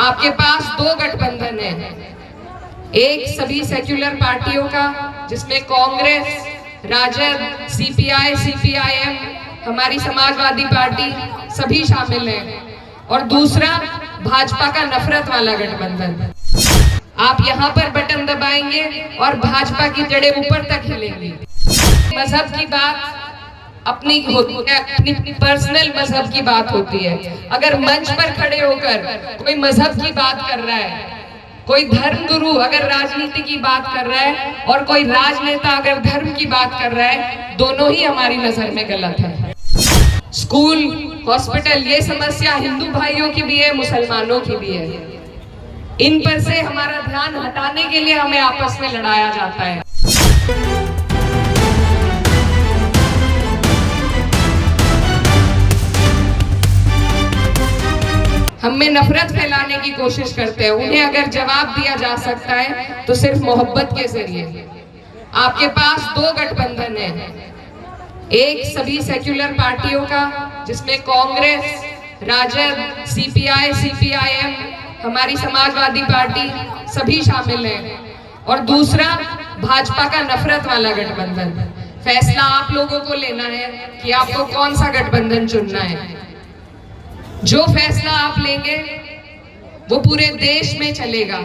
आपके पास दो गठबंधन है, एक सभी सेक्युलर पार्टियों का जिसमें कांग्रेस, राजद, सीपीआई, सीपीआईएम, हमारी समाजवादी पार्टी सभी शामिल हैं, और दूसरा भाजपा का नफरत वाला गठबंधन। आप यहाँ पर बटन दबाएंगे और भाजपा की जड़ें ऊपर तक हिलेंगी। मजहब की बात अपनी होती है, अपनी पर्सनल मजहब की बात होती है। अगर मंच पर खड़े होकर कोई मजहब की बात कर रहा है, कोई धर्म गुरु अगर राजनीति की बात कर रहा है और कोई राजनेता अगर धर्म की बात कर रहा है, दोनों ही हमारी नजर में गलत है। स्कूल, हॉस्पिटल, ये समस्या हिंदू भाइयों की भी है, मुसलमानों की भी है। इन पर से हमारा ध्यान हटाने के लिए हमें आपस में लड़ाया जाता है। हम में नफरत फैलाने की कोशिश करते हैं। उन्हें अगर जवाब दिया जा सकता है तो सिर्फ मोहब्बत के जरिए। आपके पास दो गठबंधन है, एक सभी सेक्युलर पार्टियों का जिसमें कांग्रेस, राजद, सीपीआई, सीपीआईएम, हमारी समाजवादी पार्टी सभी शामिल हैं, और दूसरा भाजपा का नफरत वाला गठबंधन। फैसला आप लोगों को लेना है कि आपको कौन सा गठबंधन चुनना है। जो फैसला आप लेंगे वो पूरे देश में चलेगा,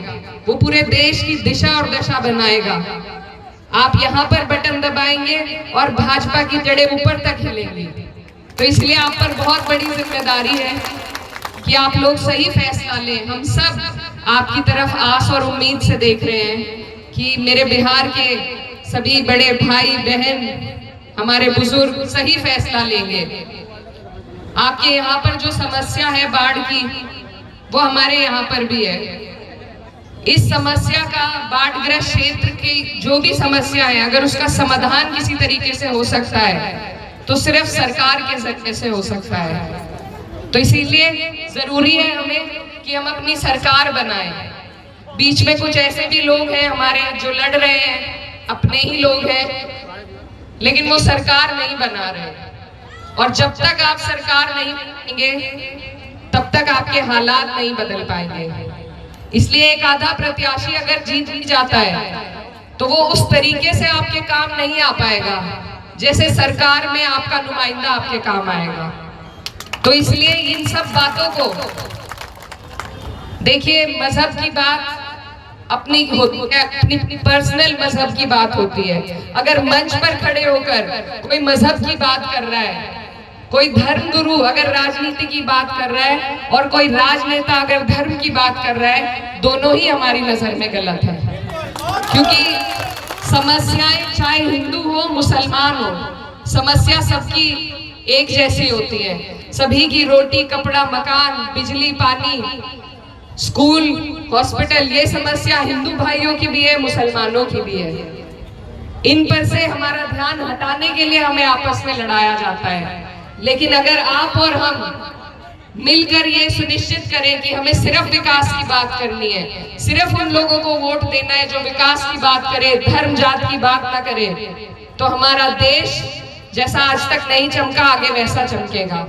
वो पूरे देश की दिशा और दशा बनाएगा। आप यहाँ पर बटन दबाएंगे और भाजपा की जड़ें ऊपर तक हिलेंगी। तो इसलिए आप पर बहुत बड़ी जिम्मेदारी है कि आप लोग सही फैसला लें। हम सब आपकी तरफ आस और उम्मीद से देख रहे हैं कि मेरे बिहार के सभी बड़े भाई बहन, हमारे बुजुर्ग सही फैसला लेंगे। आपके यहाँ पर जो समस्या है बाढ़ की, वो हमारे यहाँ पर भी है। इस समस्या का, बाढ़ग्रस्त क्षेत्र की जो भी समस्या है, अगर उसका समाधान किसी तरीके से हो सकता है तो सिर्फ सरकार के जरिए से हो सकता है। तो इसीलिए जरूरी है हमें कि हम अपनी सरकार बनाएं। बीच में कुछ ऐसे भी लोग हैं हमारे जो लड़ रहे हैं, अपने ही लोग हैं, लेकिन वो सरकार नहीं बना रहे। और जब तक आप सरकार नहीं बनाएंगे तब तक आपके हालात नहीं बदल पाएंगे। इसलिए एक आधा प्रत्याशी अगर जीत भी जाता है तो वो उस तरीके से आपके काम नहीं आ पाएगा जैसे सरकार में आपका नुमाइंदा आपके काम आएगा। तो इसलिए इन सब बातों को देखिए, मजहब की बात अपनी होती है, अपनी पर्सनल मजहब की बात होती है। अगर मंच पर खड़े होकर कोई मजहब की बात कर रहा है, कोई धर्म गुरु अगर राजनीति की बात कर रहा है और कोई राजनेता अगर धर्म की बात कर रहा है, दोनों ही हमारी नजर में गलत है। क्योंकि समस्याएं चाहे हिंदू हो, मुसलमान हो, समस्या सबकी एक जैसी होती है। सभी की रोटी, कपड़ा, मकान, बिजली, पानी, स्कूल, हॉस्पिटल, ये समस्या हिंदू भाइयों की भी है, मुसलमानों की भी है। इन पर से हमारा ध्यान हटाने के लिए हमें आपस में लड़ाया जाता है। लेकिन अगर आप और हम मिलकर ये सुनिश्चित करें कि हमें सिर्फ विकास की बात करनी है, सिर्फ उन लोगों को वोट देना है जो विकास की बात करे, धर्म जात की बात ना करे, तो हमारा देश जैसा आज तक नहीं चमका, आगे वैसा चमकेगा।